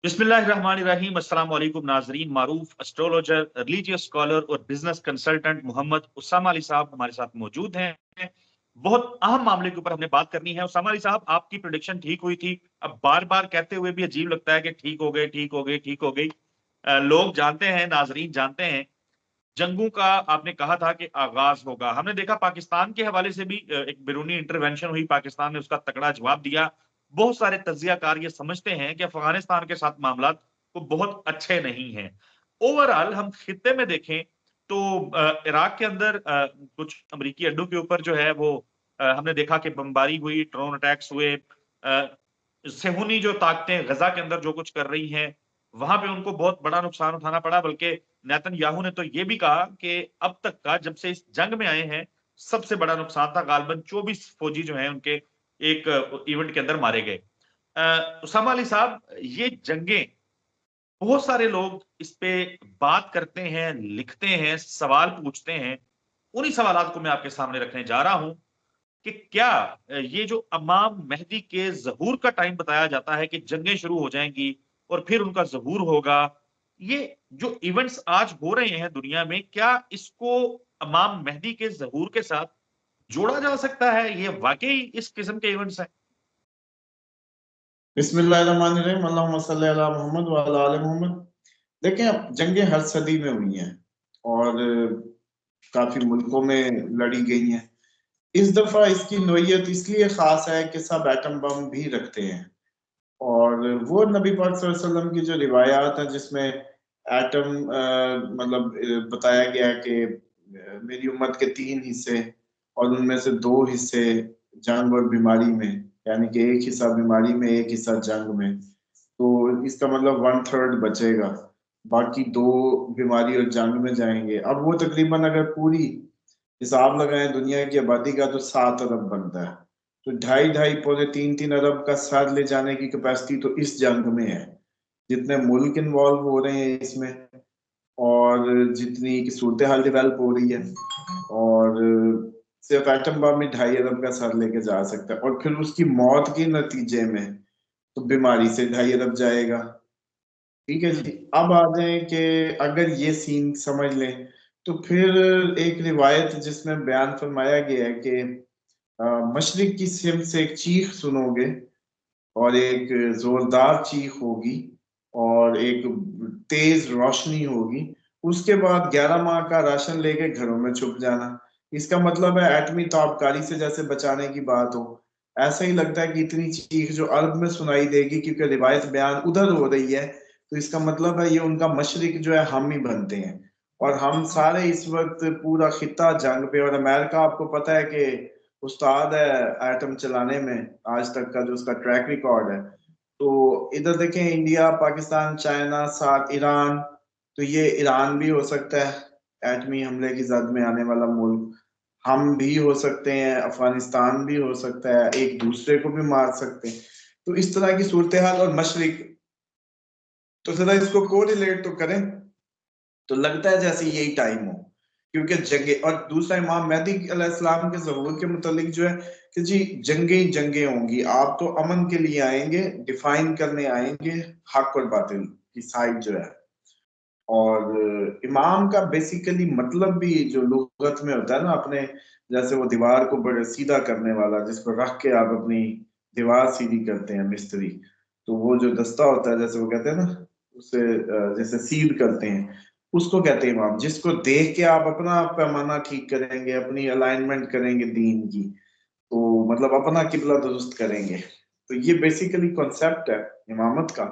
बिस्मिल्लाहिर्रहमानिर्रहीम। अस्सलाम वालेकुम नाजरीन। मारूफ एस्ट्रोलॉजर, रिलीजियस स्कॉलर और बिजनेस कंसल्टेंट मोहम्मद उसामा अली साहब हमारे साथ मौजूद हैं। बहुत अहम मामले के ऊपर हमने बात करनी है। उसामा अली साहब, आपकी प्रेडिक्शन ठीक हुई थी, अब बार बार कहते हुए भी अजीब लगता है कि ठीक हो गए, ठीक हो गई, ठीक हो गई। लोग जानते हैं, नाजरीन जानते हैं, जंगों का आपने कहा था कि आगाज होगा। हमने देखा पाकिस्तान के हवाले से भी एक बैरूनी इंटरवेंशन हुई, पाकिस्तान ने उसका तगड़ा जवाब दिया। बहुत सारे तज्जियाकार ये समझते हैं कि अफगानिस्तान के साथ मामला को बहुत अच्छे नहीं हैं। ओवरऑल हम खित्ते में देखें तो इराक के अंदर कुछ अमरीकी अड्डों के ऊपर जो है वो हमने देखा कि बमबारी हुई, ड्रोन अटैक्स हुए। सेहूनी जो ताकतें गजा के अंदर जो कुछ कर रही हैं, वहां पे उनको बहुत बड़ा नुकसान उठाना पड़ा। बल्कि नेतन्याहू ने तो ये भी कहा कि अब तक का, जब से इस जंग में आए हैं, सबसे बड़ा नुकसान था। गालबन 24 फौजी जो हैं उनके एक इवेंट के अंदर मारे गए। उसामा अली साहब, ये जंगें, बहुत सारे लोग इस पे बात करते हैं, लिखते हैं, सवाल पूछते हैं। उन्हीं सवालात को मैं आपके सामने रखने जा रहा हूं कि क्या ये जो इमाम मेहदी के ज़हूर का टाइम बताया जाता है कि जंगें शुरू हो जाएंगी और फिर उनका ज़हूर होगा, ये जो इवेंट्स आज हो रहे हैं दुनिया में, क्या इसको इमाम मेहदी के ज़हूर के साथ जोड़ा जा सकता है? ये वाकई इस किस्म के इवेंट्स हैं? बिस्मिल्लाहिर्रहमानिर्रहीम, अल्लाहुम्मा सल्ली अला मोहम्मद व अला आले मोहम्मद। देखें, अब जंगें हर सदी में हुई हैं और काफी मुल्कों में लड़ी गई हैं। इस दफा इसकी नोयत इसलिए खास है कि सब एटम बम भी रखते हैं। और वो नबी पाक सल्लल्लाहु अलैहि वसल्लम की जो रिवायात है जिसमें एटम बताया गया है कि मेरी उम्मत के 3 हिस्से और उनमें से 2 हिस्से जंग और बीमारी में, यानी कि एक हिस्सा बीमारी में, एक हिस्सा जंग में। तो इसका मतलब 1/3 बचेगा, बाकी 2 बीमारी और जंग में जाएंगे। अब वो तकरीबन अगर पूरी हिसाब लगाएं दुनिया की आबादी का तो 7 अरब बनता है। तो 2.5-2.5 पौने 3-3 अरब का सर ले जाने की कैपेसिटी तो इस जंग में है। जितने मुल्क इन्वॉल्व हो रहे हैं इसमें और जितनी की सूरत हाल डेवलप हो रही है, और सिर्फ एटम बम में 2.5 अरब का सर लेके जा सकता है। और फिर उसकी मौत के नतीजे में तो बीमारी से 2.5 अरब जाएगा। ठीक है जी। अब आ जाए कि अगर ये सीन समझ लें तो फिर एक रिवायत जिसमें बयान फरमाया गया है कि मशरिक की सिमत से एक चीख सुनोगे और एक जोरदार चीख होगी और एक तेज रोशनी होगी। उसके बाद 11 माह का राशन लेके घरों में छुप जाना। इसका मतलब है एटमी ताबकारी से जैसे बचाने की बात हो। ऐसा ही लगता है कि इतनी चीख जो अरब में सुनाई देगी, क्योंकि रिवायत बयान उधर हो रही है। तो इसका मतलब है ये उनका मशरिक जो है हम ही बनते हैं। और हम सारे इस वक्त पूरा खिता जंग पे, और अमेरिका आपको पता है कि उस्ताद है एटम चलाने में, आज तक का जो उसका ट्रैक रिकॉर्ड है। तो इधर देखें, इंडिया, पाकिस्तान, चाइना, साथ ईरान। तो ये ईरान भी हो सकता है एटमी हमले की जद में आने वाला मुल्क। हम भी हो सकते हैं, अफगानिस्तान भी हो सकता है, एक दूसरे को भी मार सकते हैं। तो इस तरह की सूरत हाल और मशरिक, तो जरा इसको कोरिलेट तो करें तो लगता है जैसे यही टाइम हो। क्योंकि जंगे, और दूसरा इमाम मेहदी अलैहिस्सलाम के ज़हूर के मुतालिक जो है कि जी जंगे ही जंगे होंगी। आप तो अमन के लिए आएंगे, डिफाइन करने आएंगे हक और बातिल की साइड जो है। और इमाम का बेसिकली मतलब भी जो लुगत में होता है ना, अपने जैसे वो दीवार को बड़े सीधा करने वाला, जिस पर रख के आप अपनी दीवार सीधी करते हैं मिस्त्री। तो वो जो दस्ता होता है, जैसे वो कहते हैं ना, उसे जैसे सीध करते हैं, उसको कहते हैं इमाम। जिसको देख के आप अपना पैमाना ठीक करेंगे, अपनी अलाइनमेंट करेंगे दीन की, तो मतलब अपना किबला दुरुस्त करेंगे। तो ये बेसिकली कॉन्सेप्ट है इमामत का।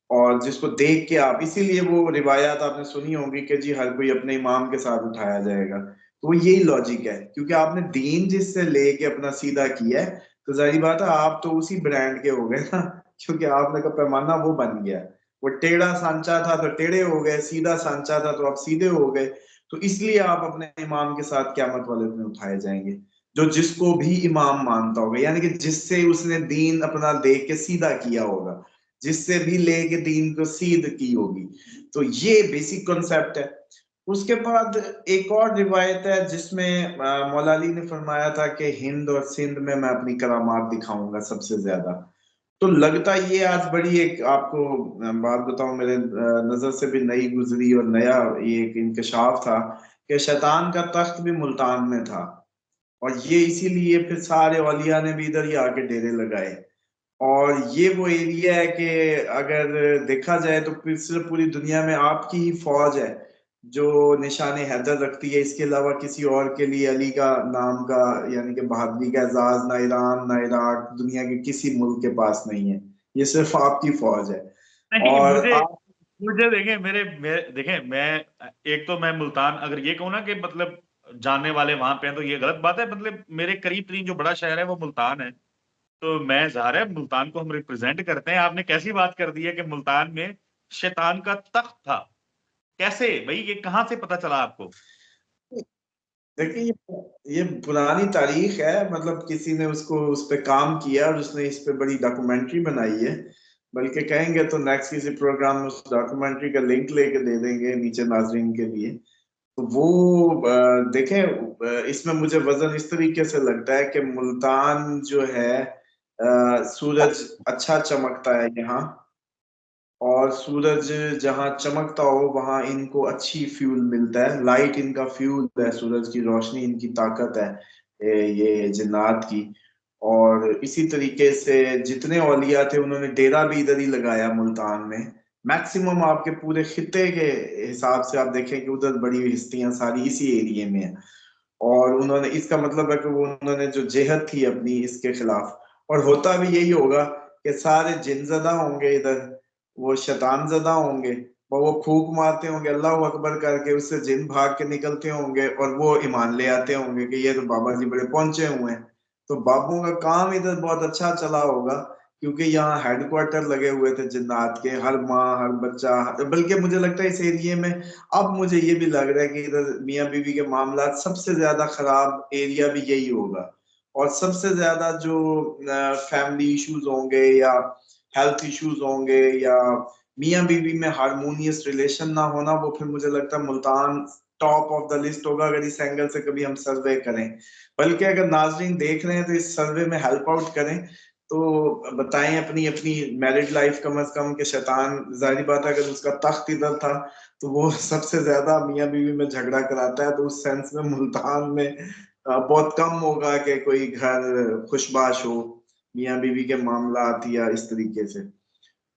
और जिसको देख के आप, इसीलिए वो रिवायात आपने सुनी होगी कि जी हर कोई अपने इमाम के साथ उठाया जाएगा। तो वो यही लॉजिक है, क्योंकि आपने दीन जिससे लेके अपना सीधा किया है, तो जाहिर बात है आप तो उसी ब्रांड के हो गए ना। क्योंकि आपने का पैमाना वो बन गया। वो टेढ़ा सांचा था तो टेढ़े हो गए, सीधा सांचा था तो आप सीधे हो गए। तो इसलिए आप अपने इमाम के साथ क्यामत वाले दिन उठाए जाएंगे। जो जिसको भी इमाम मानता होगा, यानी कि जिससे उसने दीन अपना देख के सीधा किया होगा, जिससे भी लेके दीन को सीध की होगी। तो ये बेसिक कॉन्सेप्ट है। उसके बाद एक और रिवायत है जिसमें मौला अली ने फरमाया था कि हिंद और सिंध में मैं अपनी करामात दिखाऊंगा सबसे ज्यादा। तो लगता ये आज बड़ी एक आपको बात बताऊं, मेरे नजर से भी नई गुजरी और नया ये एक इंकशाफ था कि शैतान का तख्त भी मुल्तान में था, और ये इसीलिए फिर सारे औलिया ने भी इधर ही आके डेरे लगाए। और ये वो एरिया है कि अगर देखा जाए तो फिर सिर्फ पूरी दुनिया में आपकी ही फौज है जो निशाने हैदर रखती है, इसके अलावा किसी और के लिए अली का नाम का यानी कि बहादुरी का एजाज ना ईरान ना इराक दुनिया के किसी मुल्क के पास नहीं है, ये सिर्फ आपकी फौज है। नहीं, और मुझे आप मुझे देखें, देखें, मैं एक तो मैं मुल्तान अगर ये कहूँ ना कि मतलब जानने वाले वहां पे हैं तो ये गलत बात है। मतलब मेरे करीब तरीन जो बड़ा शहर है वो मुल्तान है, तो मैं ज़ाहिर है मुल्तान को हम रिप्रेजेंट करते हैं। आपने कैसी बात कर दी है कि मुल्तान में शैतान का तख्त था? कैसे भाई, ये कहाँ से पता चला आपको? देखिए ये पुरानी तारीख है, मतलब किसी ने उसको उस पे काम किया और उसने इस पे बड़ी डॉक्यूमेंट्री बनाई है। बल्कि कहेंगे तो नेक्स्ट किसी प्रोग्राम में उस डॉक्यूमेंट्री का लिंक लेके दे देंगे नीचे नाजरीन के लिए। तो वो देखें, इसमें मुझे वजन इस तरीके से लगता है कि मुल्तान जो है सूरज अच्छा चमकता है यहाँ, और सूरज जहाँ चमकता हो वहां इनको अच्छी फ्यूल मिलता है, लाइट इनका फ्यूल है, सूरज की रोशनी इनकी ताकत है, ये जिन्नात की। और इसी तरीके से जितने औलिया थे उन्होंने डेरा भी इधर ही लगाया मुल्तान में। मैक्सिमम आपके पूरे खित्ते के हिसाब से आप देखें कि उधर बड़ी हस्तियां सारी इसी एरिया में है, और उन्होंने इसका मतलब है कि वो उन्होंने जो जेहद थी अपनी इसके खिलाफ, और होता भी यही होगा कि सारे जिनजदा होंगे इधर, वो शैतान जदा होंगे, और वो फूक मारते होंगे अल्लाह अकबर करके, उससे जिन भाग के निकलते होंगे और वो ईमान ले आते होंगे कि ये तो बाबा जी बड़े पहुंचे हुए हैं। तो बाबुओं का काम इधर बहुत अच्छा चला होगा, क्योंकि यहाँ हेडक्वार्टर लगे हुए थे जिन्नात के, हर माँ हर बच्चा, बल्कि मुझे लगता है इस एरिया में अब मुझे ये भी लग रहा है कि इधर मियाँ बीवी के मामला सबसे ज्यादा खराब एरिया भी यही होगा। और सबसे ज्यादा जो फैमिली इश्यूज होंगे या हेल्थ इश्यूज होंगे या मियाँ बीवी में हारमोनियस रिलेशन ना होना, वो फिर मुझे लगता है Multan top of the list होगा अगर इस एंगल से कभी हम सर्वे करें। बल्कि अगर नाजरीन देख रहे हैं तो इस सर्वे में हेल्प आउट करें, तो बताएं अपनी अपनी मैरिड लाइफ कम से कम, के शैतान जाहिर बात है अगर उसका तख्त इधर था तो वो सबसे ज्यादा मियाँ बीवी में झगड़ा कराता है, तो उस सेंस में मुल्तान में बहुत कम होगा कि कोई घर खुशबाश हो मियाँ बीवी के मामला या इस तरीके से।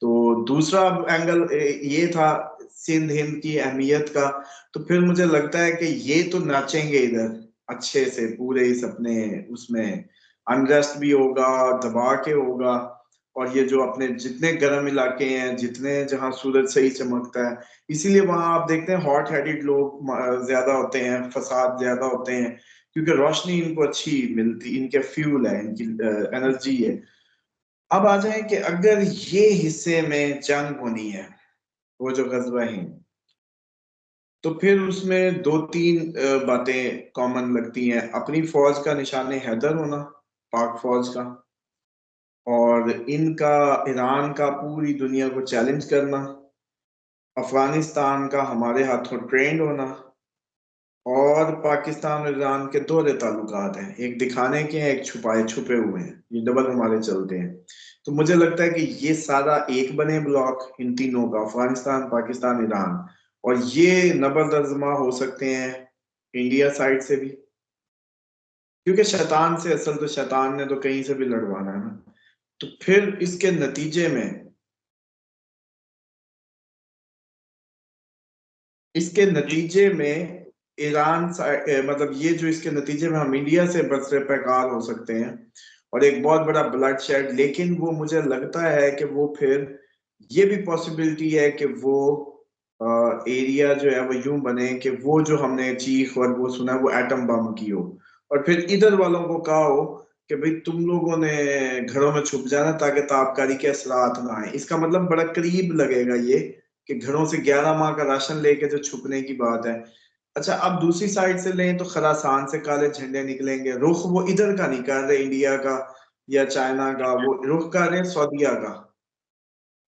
तो दूसरा एंगल ये था सिंध हिंद की अहमियत का। तो फिर मुझे लगता है कि ये तो नाचेंगे इधर अच्छे से पूरे इस अपने उसमें, अनरेस्ट भी होगा, दबा के होगा। और ये जो अपने जितने गर्म इलाके हैं, जितने जहाँ सूरज सही चमकता है, इसीलिए वहां आप देखते हैं हॉट हेडेड लोग ज्यादा होते हैं, फसाद ज्यादा होते हैं, क्योंकि रोशनी इनको अच्छी मिलती, इनके फ्यूल है, इनकी एनर्जी है। अब आ जाए कि अगर ये हिस्से में जंग होनी है, वो जो गजवा हिंद, तो फिर उसमें दो तीन बातें कॉमन लगती हैं। अपनी फौज का निशाने हैदर होना, पाक फौज का, और इनका ईरान का पूरी दुनिया को चैलेंज करना, अफगानिस्तान का हमारे हाथों ट्रेंड होना, और पाकिस्तान और ईरान के दोहरे ताल्लुकात हैं, एक दिखाने के हैं एक छुपाए छुपे हुए हैं, ये डबल हमारे चलते हैं। तो मुझे लगता है कि ये सारा एक बने ब्लॉक इन तीनों का, अफगानिस्तान पाकिस्तान ईरान, और ये नबर तर्जमा हो सकते हैं इंडिया साइड से भी, क्योंकि शैतान से असल तो शैतान ने तो कहीं से भी लड़वाना है ना। तो फिर इसके जी। नतीजे में मतलब ये जो इसके नतीजे में हम इंडिया से बसरे पैकार हो सकते हैं, और एक बहुत बड़ा ब्लड शेड। लेकिन वो मुझे लगता है कि वो फिर ये भी पॉसिबिलिटी है कि वो एरिया जो है वो यूं बने कि वो जो हमने चीख और वो सुना वो एटम बम की हो, और फिर इधर वालों को कहा हो कि भाई तुम लोगों ने घरों में छुप जाना ताकि ताबकारी के असरात ना आए। इसका मतलब बड़ा करीब लगेगा ये कि घरों से 11 माह का राशन लेके जो छुपने की बात है। अच्छा, अब दूसरी साइड से लें तो खरासान से काले झंडे निकलेंगे, रुख वो इधर का नहीं कर रहे इंडिया का या चाइना का, वो रुख कर रहे हैं सऊदीया का,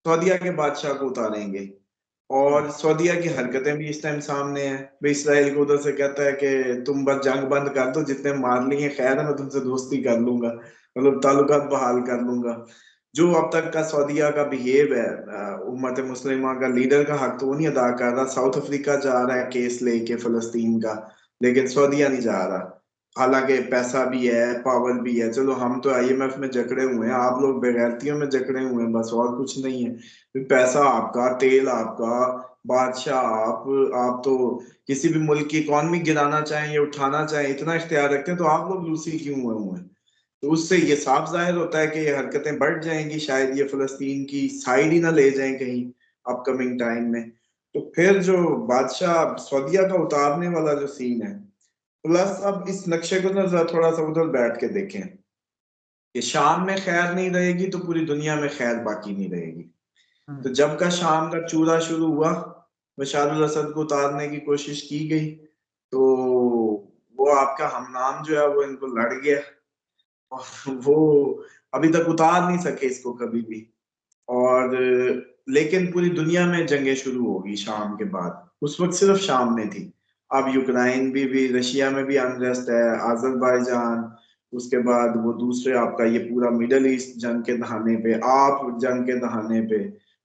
सऊदीया के बादशाह को उतारेंगे। और सऊदीया की हरकतें भी इस टाइम सामने हैं, भाई इसराइल को उधर से कहता है कि तुम बस जंग बंद कर दो, जितने मार लिए खैर है, मैं तुमसे दोस्ती कर लूंगा, मतलब ताल्लुकात बहाल कर लूंगा। जो अब तक का सऊदीया का बिहेव है, उम्मत मुस्लिमा का लीडर का हक तो वो नहीं अदा कर रहा। साउथ अफ्रीका जा रहा है केस लेके फलस्तीन का, लेकिन सऊदीया नहीं जा रहा। हालांकि पैसा भी है, पावर भी है। चलो हम तो IMF में जकड़े हुए हैं, आप लोग बेगैरतियों में जकड़े हुए हैं, बस और कुछ नहीं है। पैसा आपका, तेल आपका, बादशाह आप तो किसी भी मुल्क की इकॉनमी गिराना चाहें या उठाना चाहें, इतना इख्तियार रखते हैं, तो आप लोग लूसी क्यों हुए हैं? तो उससे ये साफ जाहिर होता है कि ये हरकतें बढ़ जाएंगी, शायद ये फलस्तीन की साइड ही ना ले जाएं कहीं अपकमिंग टाइम में। तो फिर जो बादशाह सऊदीया का उतारने वाला जो सीन है, प्लस अब इस नक्शे को ना थोड़ा सा उधर बैठ के देखें कि शाम में खैर नहीं रहेगी तो पूरी दुनिया में खैर बाकी नहीं रहेगी। तो जब का शाम का चूरा शुरू हुआ, बशार अल असद को उतारने की कोशिश की गई, तो वो आपका हमनाम जो है वो इनको लड़ गया, और वो अभी तक उतार नहीं सके इसको कभी भी। और लेकिन पूरी दुनिया में जंगें शुरू होगी शाम के बाद। उस वक्त सिर्फ शाम में थी, अब यूक्रेन भी रशिया में भी अनरेस्ट है, अजरबैजान, उसके बाद वो दूसरे आपका ये पूरा मिडल ईस्ट जंग के दहाने पे, आप जंग के दहाने पे।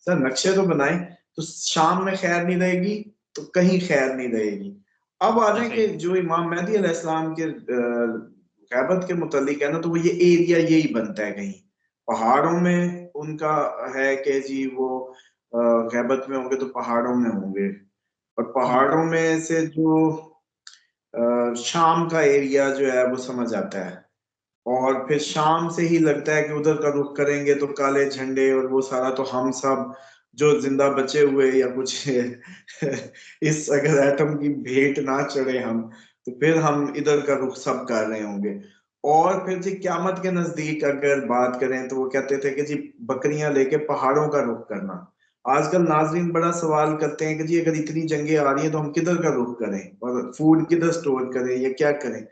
सर नक्शे तो बनाए, तो शाम में खैर नहीं रहेगी तो कहीं खैर नहीं रहेगी। अब आ जाए कि जो इमाम मेहदी अलैहिस्सलाम के ग़ैबत के मुतालिक है ना, तो वो ये एरिया यही बनता है कहीं पहाड़ों में उनका है कि जी वो ग़ैबत में होंगे तो पहाड़ों में होंगे, और पहाड़ों में से जो शाम का एरिया जो है वो समझ आता है, और फिर शाम से ही लगता है कि उधर का रुख करेंगे तो काले झंडे और वो सारा, तो हम सब जो जिंदा बचे हुए या कुछ इस अगर एटम की भेंट ना चढ़े हम, तो फिर हम इधर का रुख सब कर रहे होंगे। और फिर जी क़यामत के नजदीक अगर बात करें तो वो कहते थे कि जी बकरियां लेके पहाड़ों का रुख करना। आजकल नाजरीन बड़ा सवाल करते हैं कि जी अगर इतनी जंगें आ रही हैं तो हम किधर का रुख करें और फूड किधर स्टोर करें या क्या करें।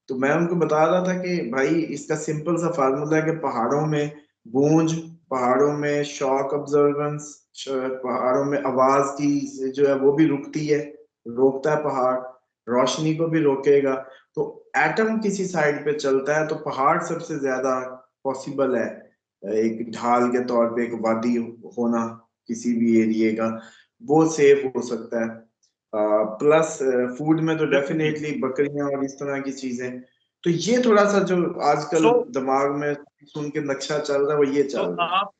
तो मैं उनको बता रहा था कि भाई इसका सिंपल सा फार्मूला है कि पहाड़ों में गूंज, पहाड़ों में शॉक ऑब्जर्वेंस, पहाड़ों में आवाज की जो है वो भी रुकती है, रोकता है पहाड़, रोशनी को भी रोकेगा। तो एटम किसी साइड पे चलता है तो पहाड़ सबसे ज्यादा पॉसिबल है, एक ढाल के तौर पे एक वादी होना किसी भी एरिया का, वो सेफ हो सकता है। प्लस फूड में तो डेफिनेटली बकरियां और इस तरह की चीजें। तो ये थोड़ा सा जो आजकल दिमाग में सुन के नक्शा चल रहा है वो ये चल रहा है। आप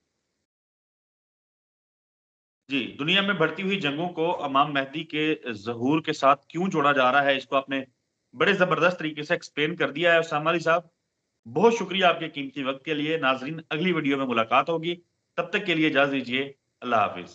जी, दुनिया में बढ़ती हुई जंगों को इमाम मेहदी के ज़हूर के साथ क्यों जोड़ा जा रहा है, इसको आपने बड़े ज़बरदस्त तरीके से एक्सप्लेन कर दिया है उसामा अली साहब। बहुत शुक्रिया आपके कीमती वक्त के लिए। नाज़रीन, अगली वीडियो में मुलाकात होगी, तब तक के लिए इजाज़त दीजिए। अल्लाह हाफ़िज़।